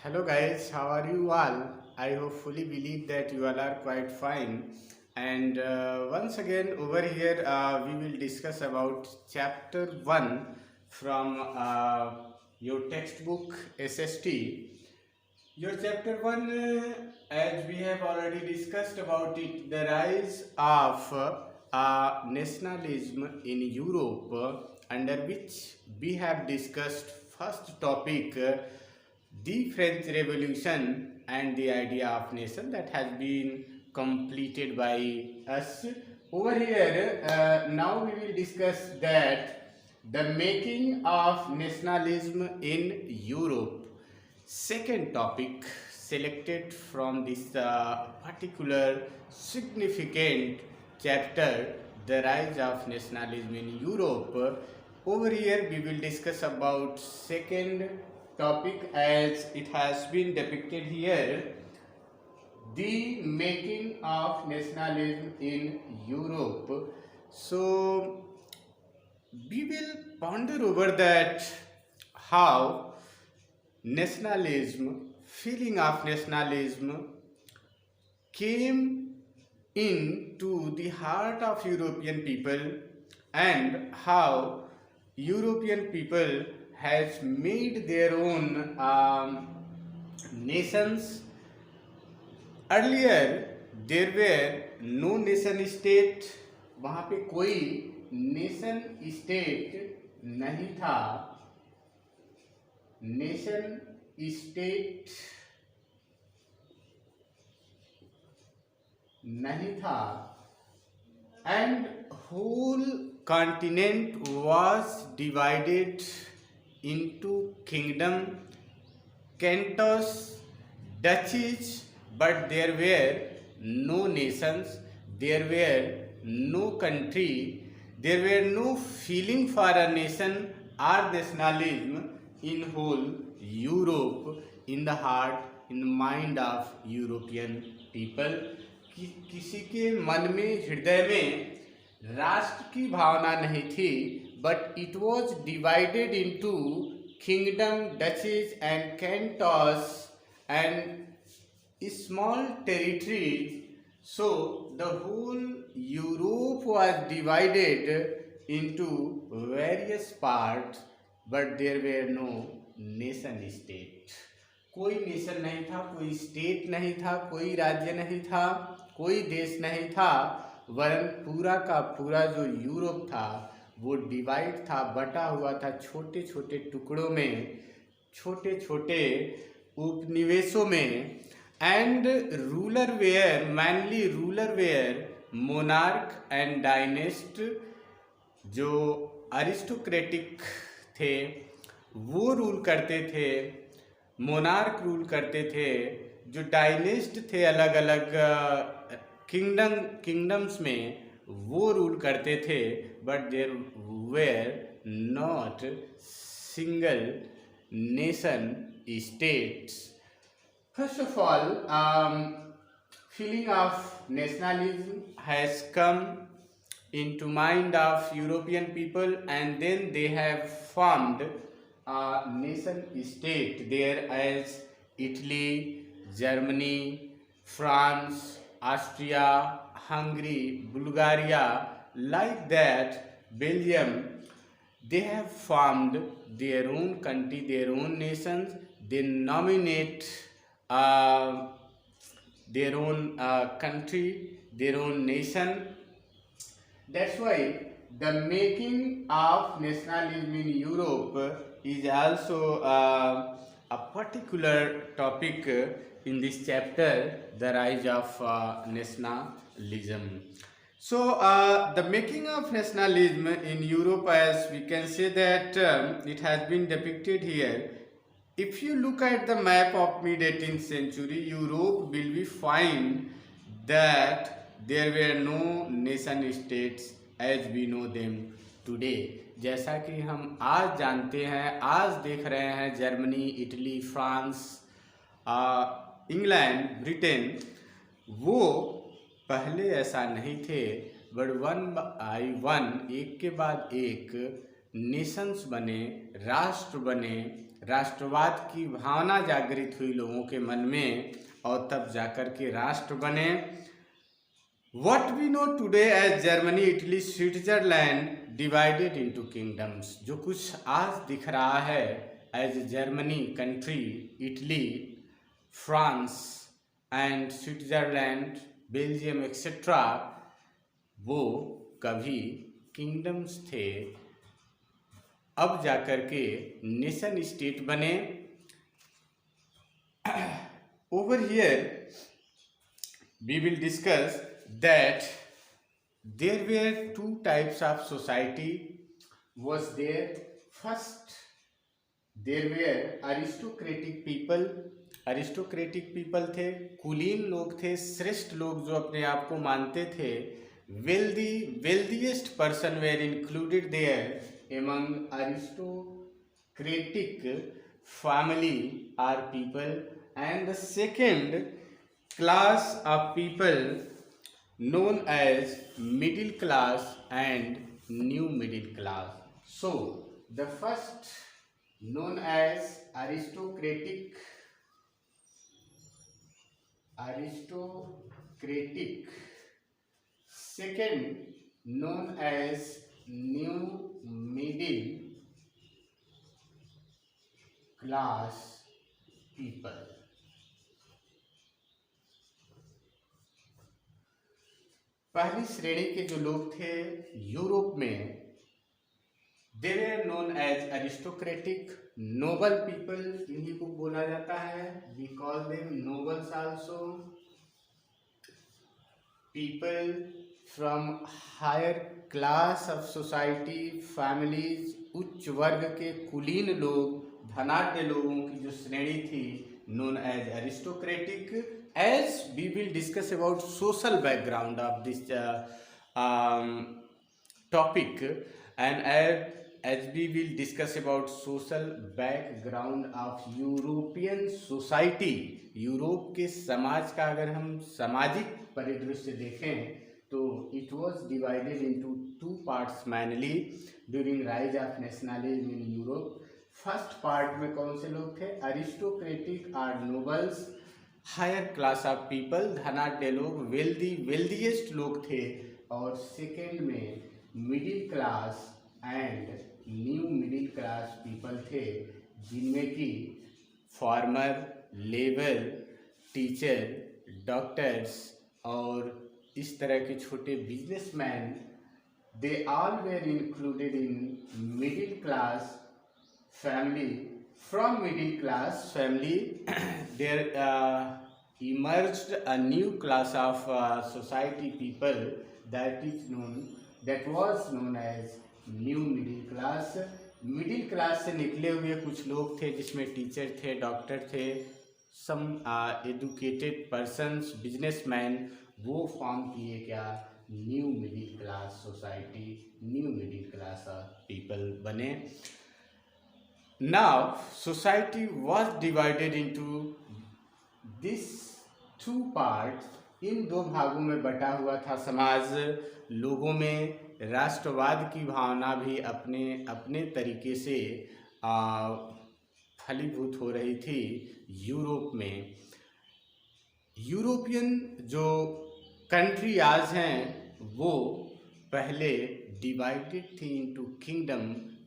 Hello guys, how are you all? I hopefully believe that you all are quite fine. And once again, over here, we will discuss about chapter 1 from your textbook SST. Your chapter 1, as we have already discussed about it, the rise of nationalism in Europe, under which we have discussed first topic, the French Revolution and the idea of nation that has been completed by us. Over here, now we will discuss that the making of nationalism in Europe. Second topic selected from this particular significant chapter, the rise of nationalism in Europe. Over here we will discuss about second topic as it has been depicted here, the making of nationalism in Europe. So we will ponder over that how nationalism, feeling of nationalism came into the heart of European people and how European people has made their own nations. Earlier there were no nation state, वहाँ पे कोई nation state नहीं था, nation state नहीं था, and whole continent was divided into kingdom, cantons, duchies, but there were no nations, there were no country, there were no feeling for a nation or nationalism in whole Europe, in the heart, in the mind of European people. किसी के मन में, हृदय में राष्ट्र की भावना नहीं थी, but it was divided into kingdom, duchess and Cantos and small territories. So the whole Europe was divided into various parts, but there were no nation state. कोई नेशन नहीं था, कोई स्टेट नहीं था, कोई राज्य नहीं था, कोई देश नहीं था, वरन पूरा का पूरा जो यूरोप था वो डिवाइड था, बटा हुआ था छोटे छोटे टुकड़ों में, छोटे छोटे उपनिवेशों में. And ruler were, mainly ruler were monarch and dynast. जो अरिस्टोक्रेटिक थे वो रूल करते थे, मोनार्क रूल करते थे. जो डायनेस्ट थे अलग अलग किंगडम्स में वो रूल करते थे, but there were not single nation states. First of all, feeling of nationalism has come into mind of European people, and then they have formed a nation state there as Italy, Germany, France, Austria, Hungary, Bulgaria, like that, Belgium. They have formed their own country, their own nations. They nominate their own country, their own nation. That's why the making of nationalism in Europe is also a particular topic in this chapter, the rise of nationalism. So the making of nationalism in Europe, as we can say that it has been depicted here. If you look at the map of mid-18th century, Europe will be find that there were no nation states as we know them today. जैसा कि हम आज जानते हैं, आज देख रहे हैं Germany, Italy, France, England, Britain, वो पहले ऐसा नहीं थे, बट वन बाई वन, एक के बाद एक नेशंस बने, राष्ट्र बने, राष्ट्रवाद की भावना जागृत हुई लोगों के मन में और तब जाकर के राष्ट्र बने। What we know today as Germany, Italy, Switzerland divided into kingdoms, जो कुछ आज दिख रहा है as Germany country, Italy, France and Switzerland, Belgium etcetera, वो कभी किंगडम्स थे, अब जाकर के नेशन स्टेट बने। Over here we will discuss that there were two types of society was there. First, there were aristocratic people. aristocratic people थे, कुलीन लोग थे, श्रेष्ठ लोग जो अपने आप को मानते थे। wealthiest person were included there among aristocratic family or people, and the second class of people known as middle class and new middle class. So the first known as aristocratic, second known as new middle class people. पहली श्रेणी के जो लोग थे Europe में, they were known as aristocratic noble people, इन्हीं को बोला जाता है, we call them nobles also. People from higher class of society, families, उच्च वर्ग के कुलीन लोग, धनाढ्य लोगों की जो श्रेणी थी known as aristocratic. As we will discuss about social background of this topic, and as we will discuss about social background of European society, Europe के समाज का अगर हम सामाजिक परिदृश्य देखें तो it was divided into two parts mainly during rise of nationalism in Europe. First part में कौन से लोग थे? Aristocratic or nobles, higher class of people, धनाढ्य लोग, वेल्दीएस्ट लोग थे। और सेकेंड में middle class and new middle class people थे, जिनमें कि फार्मर, लेबर, टीचर, डॉक्टर्स और इस तरह के छोटे businessman, they all where included in middle class family. From middle class family there emerged a new class of society people that was known as new middle class. Middle class से निकले हुए कुछ लोग थे जिसमें टीचर थे, doctor थे, सम educated persons, businessman, वो फॉर्म किए क्या? New middle class society, new middle class people बने। Now society was divided into these two parts. इन दो भागों में बटा हुआ था समाज। लोगों में राष्ट्रवाद की भावना भी अपने अपने तरीके से फलीभूत हो रही थी यूरोप में। यूरोपियन जो कंट्री आज हैं वो पहले डिवाइडेड थी into kingdom,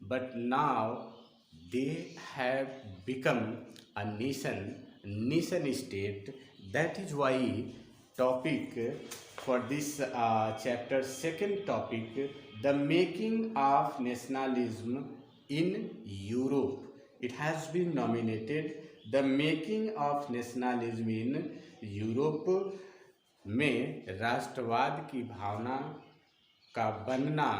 but now they have become a nation state. That is why topic for this chapter, second topic, the making of nationalism in Europe. It has been nominated the making of nationalism in Europe, में राष्ट्रवाद की भावना का बनना,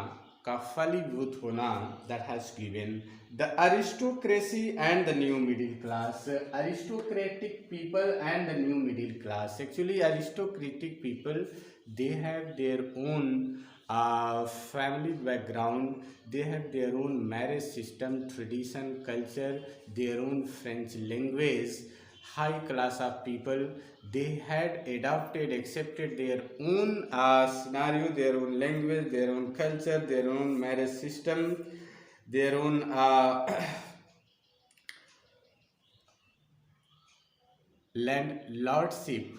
का फलीभूत होना, that has given the aristocracy and the new middle class. Aristocratic people and the new middle class. Actually aristocratic people, they have their own family background, they have their own marriage system, tradition, culture, their own French language. High class of people, they had adopted, accepted their own scenario, their own language, their own culture, their own marriage system, their own landlordship,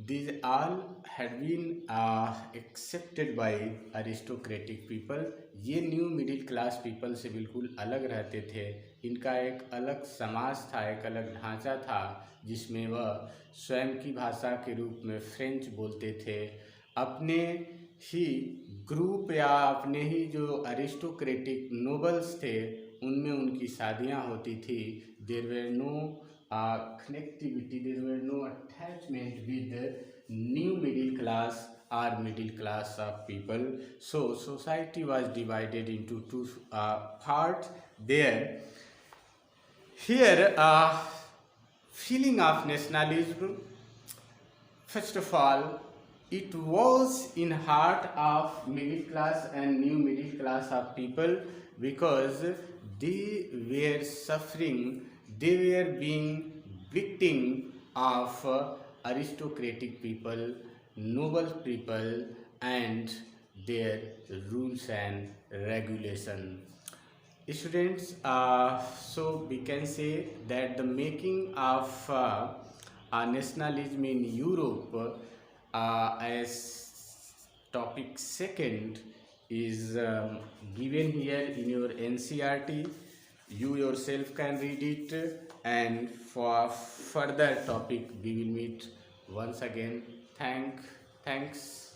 these all had been accepted by aristocratic people. ये new middle class people से बिल्कुल अलग रहते थे। इनका एक अलग समाज था, एक अलग ढांचा था, जिसमें वह स्वयं की भाषा के रूप में फ्रेंच बोलते थे। अपने ही ग्रुप या अपने ही जो अरिस्टोक्रेटिक नोबल्स थे उनमें उनकी शादियां होती थी। There were no connectivity, there were no attachment with the new middle class or middle class of people. So society was divided into two parts there. Here feeling of nationalism, first of all, it was in heart of middle class and new middle class of people, because they were suffering, they were being victim of aristocratic people, noble people, and their rules and regulation. Students, so we can say that the making of nationalism in Europe as topic second is given here in your NCERT. You yourself can read it, and for further topic we will meet once again. Thanks.